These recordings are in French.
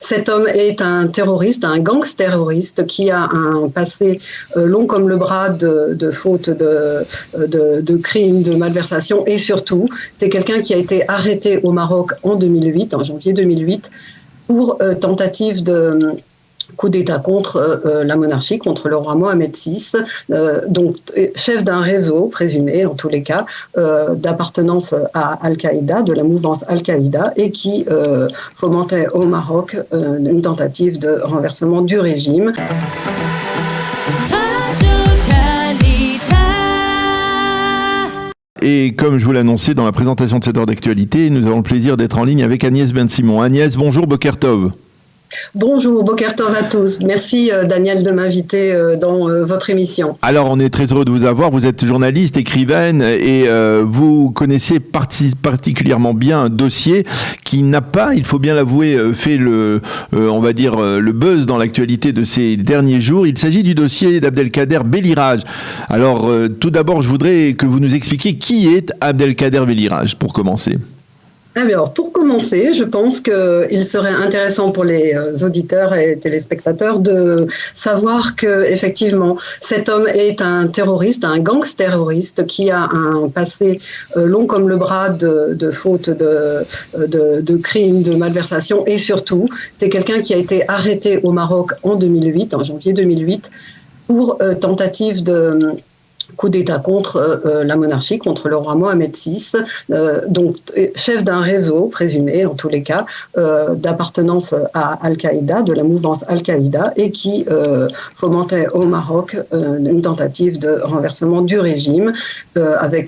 cet homme est un terroriste, un gangster terroriste qui a un passé long comme le bras de fautes de crimes, de malversations, et surtout, c'est quelqu'un qui a été arrêté au Maroc en 2008, en janvier 2008, pour tentative de coup d'État contre la monarchie, contre le roi Mohamed VI, donc chef d'un réseau présumé, en tous les cas, d'appartenance à Al-Qaïda, de la mouvance Al-Qaïda, et qui fomentait au Maroc une tentative de renversement du régime. Et comme je vous l'annonçais dans la présentation de cette heure d'actualité, nous avons le plaisir d'être en ligne avec Agnès Ben-Simon. Agnès, bonjour, Boker Tov. Bonjour, Boker Tov à tous. Merci Daniel de m'inviter dans votre émission. Alors on est très heureux de vous avoir, vous êtes journaliste, écrivaine et vous connaissez particulièrement bien un dossier qui n'a pas, il faut bien l'avouer, fait on va dire le buzz dans l'actualité de ces derniers jours. Il s'agit du dossier d'Abdelkader Belirage. Alors tout d'abord je voudrais que vous nous expliquiez qui est Abdelkader Belirage pour commencer. Alors, pour commencer, je pense qu'il serait intéressant pour les auditeurs et téléspectateurs de savoir que, effectivement, cet homme est un terroriste, un gangster terroriste qui a un passé long comme le bras de fautes de crimes, de malversations, et surtout, c'est quelqu'un qui a été arrêté au Maroc en 2008, en janvier 2008, pour tentative de coup d'État contre la monarchie, contre le roi Mohamed VI, donc chef d'un réseau présumé, en tous les cas, d'appartenance à Al-Qaïda, de la mouvance Al-Qaïda, et qui fomentait au Maroc une tentative de renversement du régime,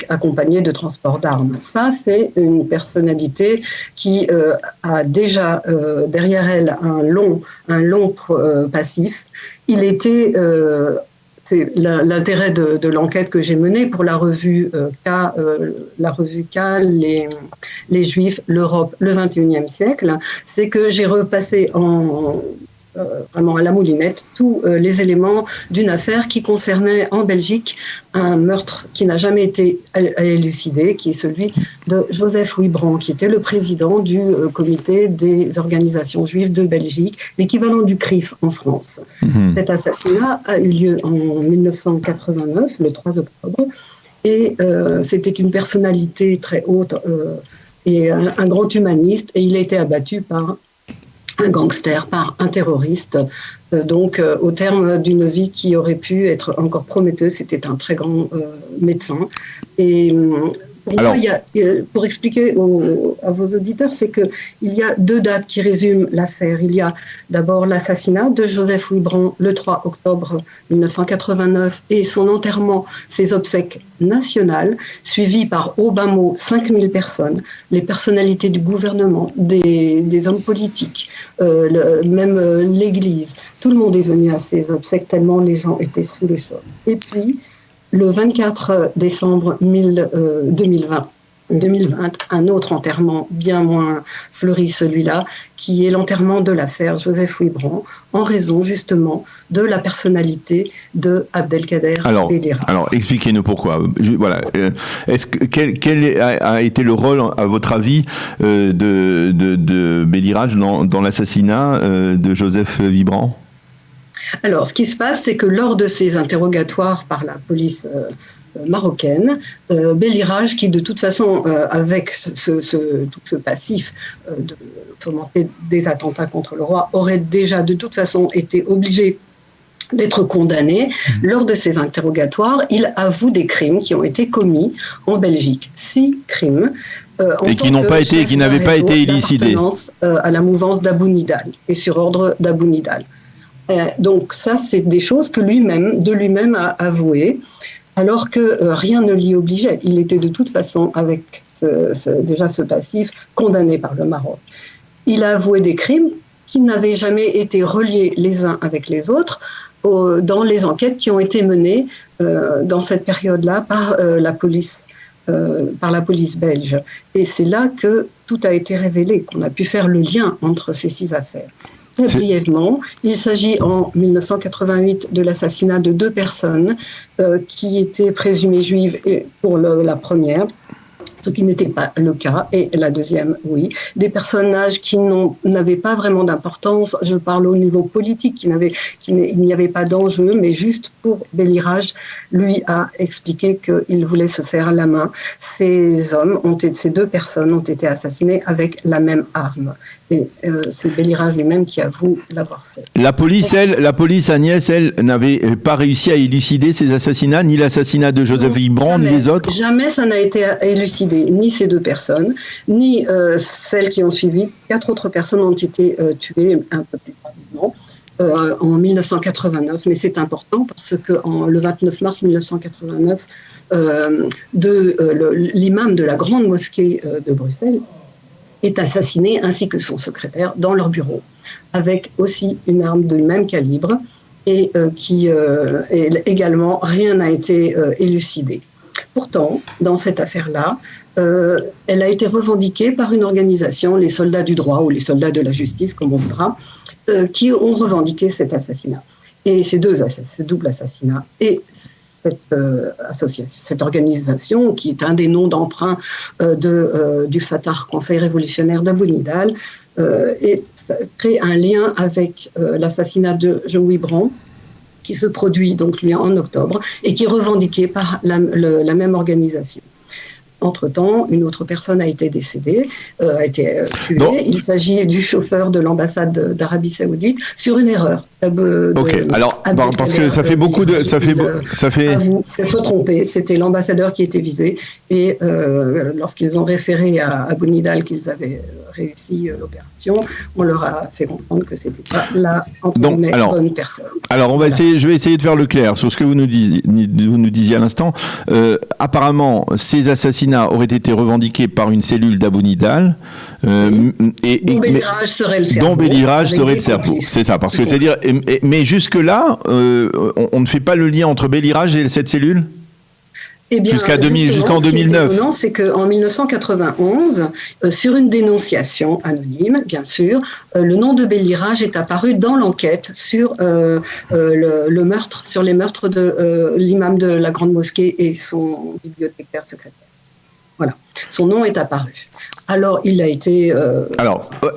accompagnée de transport d'armes. Ça, c'est une personnalité qui a déjà derrière elle un long passif. Il était... C'est l'intérêt de l'enquête que j'ai menée pour la revue K, les Juifs, l'Europe, le XXIe siècle, c'est que j'ai repassé vraiment à la moulinette tous les éléments d'une affaire qui concernait en Belgique un meurtre qui n'a jamais été élucidé, qui est celui de Joseph Wibrand, qui était le président du comité des organisations juives de Belgique, l'équivalent du CRIF en France. Cet assassinat a eu lieu en 1989, le 3 octobre, et c'était une personnalité très haute et un grand humaniste, et il a été abattu par un gangster, par un terroriste, donc au terme d'une vie qui aurait pu être encore prometteuse. C'était un très grand médecin. Et pour expliquer à vos auditeurs, c'est qu'il y a deux dates qui résument l'affaire. Il y a d'abord l'assassinat de Joseph Wibrand le 3 octobre 1989 et son enterrement, ses obsèques nationales, suivies par au bas mot 5000 personnes, les personnalités du gouvernement, des hommes politiques, même l'Église. Tout le monde est venu à ces obsèques tellement les gens étaient sous le choc. Et puis, le 24 décembre 2020, un autre enterrement bien moins fleuri, celui-là, qui est l'enterrement de l'affaire Joseph Wibrand, en raison justement de la personnalité de Abdelkader Belirage. Alors, expliquez-nous pourquoi. Quel a été le rôle, à votre avis, de Belirage dans l'assassinat de Joseph Wibrand ? Alors, ce qui se passe, c'est que lors de ces interrogatoires par la police marocaine, Belirage, qui de toute façon, avec tout ce passif de fomenter des attentats contre le roi, aurait déjà de toute façon été obligé d'être condamné. Lors de ces interrogatoires, il avoue des crimes qui ont été commis en Belgique. 6 crimes. Et qui n'avaient pas été élucidés. À la mouvance d'Abou Nidal et sur ordre d'Abou Nidal. Donc ça, c'est des choses que de lui-même a avouées, alors que rien ne l'y obligeait. Il était de toute façon, avec déjà ce passif, condamné par le Maroc. Il a avoué des crimes qui n'avaient jamais été reliés les uns avec les autres dans les enquêtes qui ont été menées dans cette période-là par la police belge. Et c'est là que tout a été révélé, qu'on a pu faire le lien entre ces 6 affaires. Très brièvement, il s'agit en 1988 de l'assassinat de 2 personnes qui étaient présumées juives pour la première, ce qui n'était pas le cas. Et la deuxième, oui, des personnages qui n'avaient pas vraiment d'importance. Je parle au niveau politique, il n'y avait pas d'enjeu, mais juste pour Bélirage, lui a expliqué qu'il voulait se faire la main. Ces deux personnes ont été assassinées avec la même arme. Et c'est Bélirage lui-même qui avoue l'avoir fait. La police, Agnès, elle n'avait pas réussi à élucider ces assassinats, ni l'assassinat de Joseph Wibran, ni les autres. Jamais ça n'a été élucidé, ni ces deux personnes, ni celles qui ont suivi. 4 autres personnes ont été tuées un peu plus tardivement en 1989, mais c'est important parce que le 29 mars 1989, l'imam de la grande mosquée de Bruxelles est assassiné, ainsi que son secrétaire, dans leur bureau, avec aussi une arme du même calibre, et également, rien n'a été élucidé. Pourtant, dans cette affaire-là, elle a été revendiquée par une organisation, les soldats du droit ou les soldats de la justice, comme on voudra, qui ont revendiqué cet assassinat. Et ces double assassinat. Et cette organisation, qui est un des noms d'emprunt du Fatah, Conseil révolutionnaire d'Abou Nidal, crée un lien avec l'assassinat de Joe Wibran, qui se produit donc lui en octobre et qui est revendiqué par la même organisation. Entre-temps, une autre personne a été décédée, a été tuée. Non. Il s'agit du chauffeur de l'ambassade d'Arabie Saoudite sur une erreur. Ok, alors, parce que ça fait beaucoup de... Ça fait... Vous êtes trompé, c'était l'ambassadeur qui était visé. Et lorsqu'ils ont référé à Abou Nidal qu'ils avaient réussi l'opération, on leur a fait comprendre que c'était pas la bonne personne. Alors, je vais essayer de faire le clair sur ce que vous nous disiez à l'instant. Apparemment, ces assassinats auraient été revendiqués par une cellule d'Abou Nidal. Dont Bélirage serait le cerveau. Dont Bélirage serait le cerveau, c'est ça. Parce que c'est-à-dire, mais jusque-là, on ne fait pas le lien entre Bélirage et cette cellule ? Jusqu'en 2009. Ce c'est qu'en 1991, sur une dénonciation anonyme, bien sûr, le nom de Bélirage est apparu dans l'enquête sur le meurtre, sur les meurtres de l'imam de la grande mosquée et son bibliothécaire secrétaire. Voilà, son nom est apparu. Alors, il a été.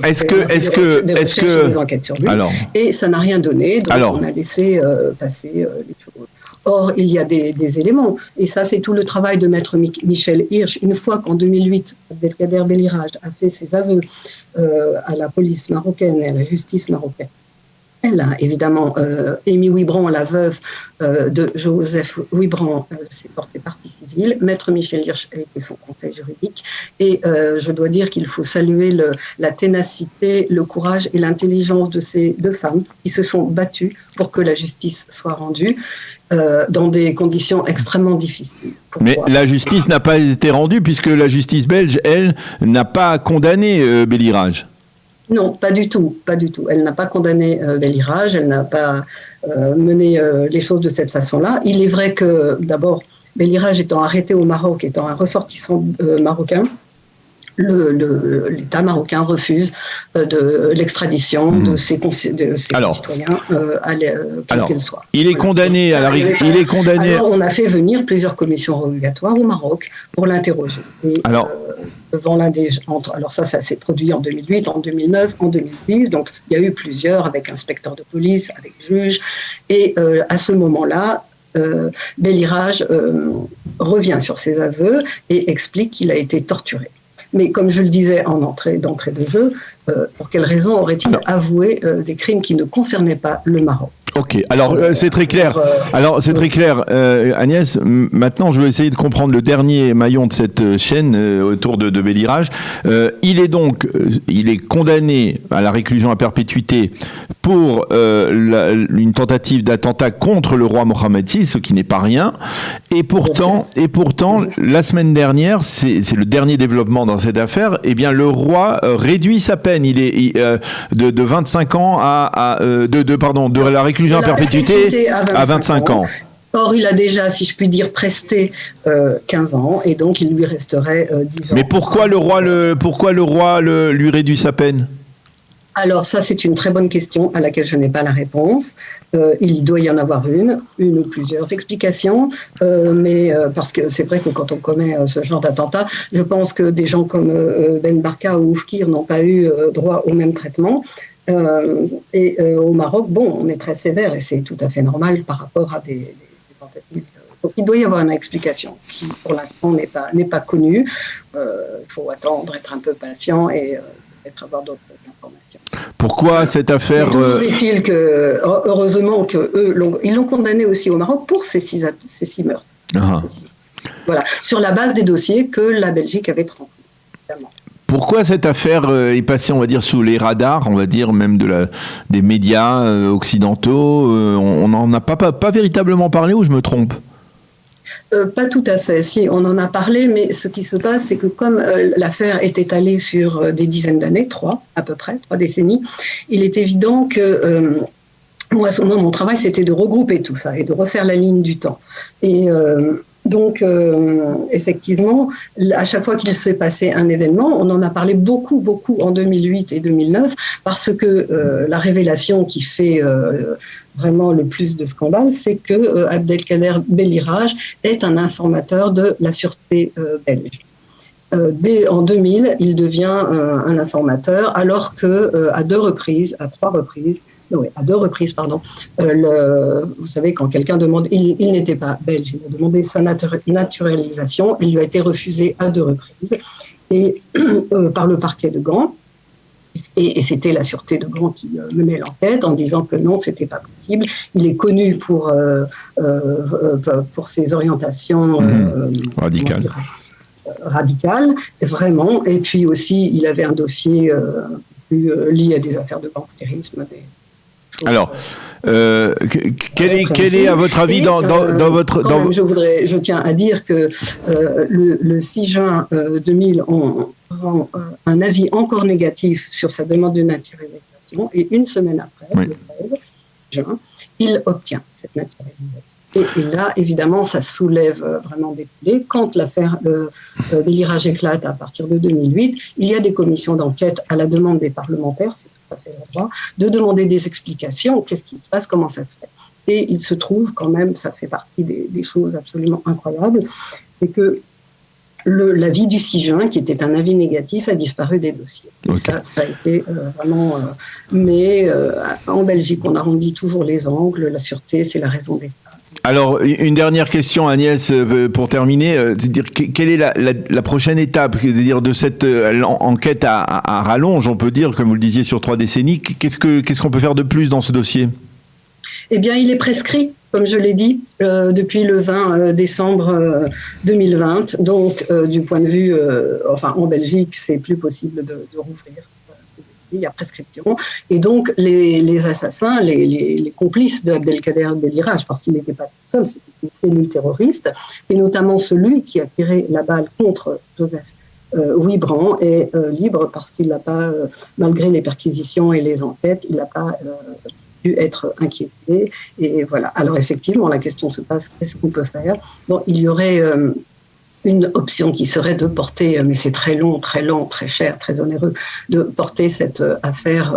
Est-ce que des enquêtes sur lui, et ça n'a rien donné. Donc, on a laissé passer les choses. Or, il y a des éléments, et ça, c'est tout le travail de maître Michel Hirsch. Une fois qu'en 2008, Abdelkader Bélirage a fait ses aveux à la police marocaine et à la justice marocaine, elle a évidemment, Amy Wibran, la veuve de Joseph Wibran, s'est portée partie civile. Maître Michel Hirsch a été son conseil juridique. Et je dois dire qu'il faut saluer la ténacité, le courage et l'intelligence de ces deux femmes qui se sont battues pour que la justice soit rendue dans des conditions extrêmement difficiles. Mais la justice n'a pas été rendue puisque la justice belge, elle, n'a pas condamné Bélirage. Non, pas du tout, pas du tout. Elle n'a pas condamné Bélirage, elle n'a pas mené les choses de cette façon-là. Il est vrai que, d'abord, Bélirage étant arrêté au Maroc, étant un ressortissant marocain, l'État marocain refuse l'extradition de ses concitoyens, quelle qu'elle soit. Il est condamné Alors, on a fait venir plusieurs commissions rogatoires au Maroc pour l'interroger. Devant l'un des... Alors ça s'est produit en 2008, en 2009, en 2010. Donc, il y a eu plusieurs avec inspecteurs de police, avec juges. Et à ce moment-là, Bélirage revient sur ses aveux et explique qu'il a été torturé. Mais comme je le disais d'entrée de jeu, pour quelle raison aurait-il avoué des crimes qui ne concernaient pas le Maroc ? Ok, alors c'est très clair. Agnès, maintenant je veux essayer de comprendre le dernier maillon de cette chaîne autour de Bélirage. Il est condamné à la réclusion à perpétuité pour une tentative d'attentat contre le roi Mohamed VI, ce qui n'est pas rien. Et pourtant, la semaine dernière, c'est le dernier développement dans cette affaire. Eh bien, le roi réduit sa peine. Il est de 25 ans de la réclusion à perpétuité à 25 ans. Or, il a déjà, si je puis dire, presté 15 ans, et donc il lui resterait 10 ans. Mais pourquoi le roi lui réduit sa peine ? Alors ça, c'est une très bonne question à laquelle je n'ai pas la réponse. Il doit y en avoir une ou plusieurs explications, mais parce que c'est vrai que quand on commet ce genre d'attentat, je pense que des gens comme Ben Barka ou Oufkir n'ont pas eu droit au même traitement. Au Maroc, bon, on est très sévère et c'est tout à fait normal par rapport à des tentatives. Donc il doit y avoir une explication qui, pour l'instant, n'est pas connue. Il faut attendre, être un peu patient et peut-être avoir d'autres informations. Pourquoi cette affaire Toujours est-il que, heureusement, ils l'ont condamné aussi au Maroc pour ces six meurtres. Voilà, sur la base des dossiers que la Belgique avait transmis. Évidemment. Pourquoi cette affaire est passée, on va dire, sous les radars, on va dire, même des médias occidentaux on n'en a pas véritablement parlé, ou je me trompe ? Pas tout à fait. Si, on en a parlé, mais ce qui se passe, c'est que comme l'affaire est étalée sur des dizaines d'années, 3 décennies, il est évident que moi, mon travail, c'était de regrouper tout ça et de refaire la ligne du temps. Et donc, effectivement, à chaque fois qu'il s'est passé un événement, on en a parlé beaucoup en 2008 et 2009, parce que la révélation qui fait vraiment le plus de scandale, c'est que Abdelkader Belirage est un informateur de la sûreté belge. En 2000, il devient un informateur, alors que à deux reprises, vous savez, quand quelqu'un demande, il n'était pas belge, il a demandé sa naturalisation, il lui a été refusé à 2 reprises, et par le parquet de Gand. Et c'était la sûreté de Gand qui menait l'enquête en disant que non, c'était pas possible. Il est connu pour ses orientations radicales, vraiment. Et puis aussi, il avait un dossier lié à des affaires de gangstérisme. Alors, quel est, à votre avis, je tiens à dire que le 6 juin 2000, on rend un avis encore négatif sur sa demande de naturalisation, et une semaine après, le 13 juin, il obtient cette naturalisation. Et là, évidemment, ça soulève vraiment des plaies. Quand l'affaire Belirage éclate à partir de 2008, il y a des commissions d'enquête à la demande des parlementaires, c'est tout à fait le droit, de demander des explications, qu'est-ce qui se passe, comment ça se fait. Et il se trouve quand même, ça fait partie des choses absolument incroyables, c'est que l'avis du 6 juin, qui était un avis négatif, a disparu des dossiers. Okay. Ça a été vraiment... mais en Belgique, on arrondit toujours les angles, la sûreté, c'est la raison d'État. Alors, une dernière question, Agnès, pour terminer. C'est-à-dire, quelle est la prochaine étape, c'est-à-dire de cette enquête à rallonge, on peut dire, comme vous le disiez, sur 3 décennies. Qu'est-ce qu'on peut faire de plus dans ce dossier ? Eh bien, il est prescrit, comme je l'ai dit, depuis le 20 décembre 2020. Donc, du point de vue, en Belgique, c'est plus possible de rouvrir. Il y a prescription. Et donc, les assassins, les complices de Abdelkader Belirage, parce qu'il n'était pas tout seul, c'était une cellule terroriste, et notamment celui qui a tiré la balle contre Joseph Ouibrand est libre parce qu'il n'a pas, malgré les perquisitions et les enquêtes, il n'a pas dû être inquiété. Et voilà. Alors, effectivement, la question se passe, qu'est-ce qu'on peut faire ? Bon, il y aurait... une option qui serait de porter, mais c'est très long, très cher, très onéreux, de porter cette affaire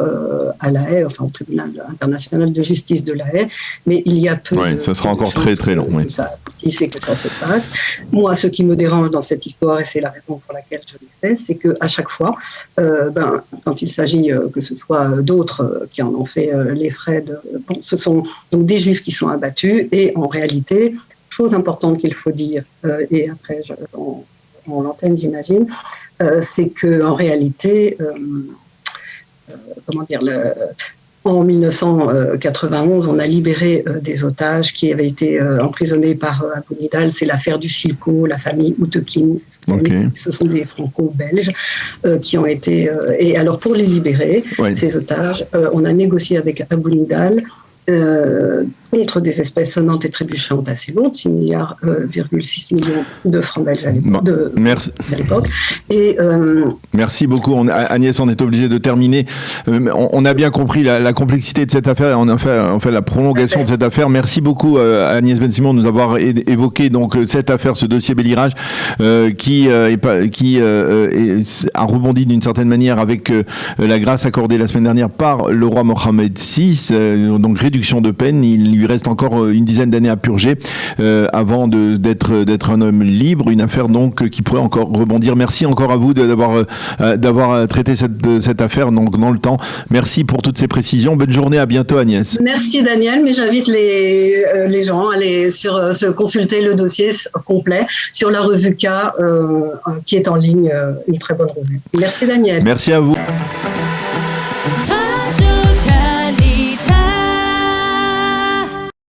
à La Haye, au tribunal international de justice de La Haye, mais il y a peu de ça sera encore très long. Oui. Qui sait que ça se passe. Moi, ce qui me dérange dans cette histoire, et c'est la raison pour laquelle je l'ai fait, c'est qu'à chaque fois, quand il s'agit que ce soit d'autres qui en ont fait les frais, ce sont donc des juifs qui sont abattus, et en réalité, chose importante qu'il faut dire, et après on l'antenne j'imagine, c'est qu'en réalité, en 1991, on a libéré des otages qui avaient été emprisonnés par Abu Nidal. C'est l'affaire du Silco, la famille Outekin. Okay. Ce sont des franco-belges qui ont été... et alors pour les libérer, ces otages, on a négocié avec Abu Nidal contre des espèces sonnantes et trébuchantes assez lourdes, 6,6 milliards de francs belges à l'époque. Merci beaucoup. Agnès, on est obligé de terminer. On a bien compris la complexité de cette affaire et on a fait la prolongation de cette affaire. Merci beaucoup Agnès Ben-Simon de nous avoir évoqué donc cette affaire, ce dossier Bellirage qui a rebondi d'une certaine manière avec la grâce accordée la semaine dernière par le roi Mohamed VI, donc réduction de peine. Il lui reste encore une dizaine d'années à purger avant d'être un homme libre. Une affaire donc qui pourrait encore rebondir. Merci encore à vous d'avoir traité cette affaire donc dans le temps. Merci pour toutes ces précisions. Bonne journée, à bientôt Agnès. Merci Daniel, mais j'invite les gens à aller se consulter le dossier complet sur la revue K qui est en ligne, une très bonne revue. Merci Daniel. Merci à vous.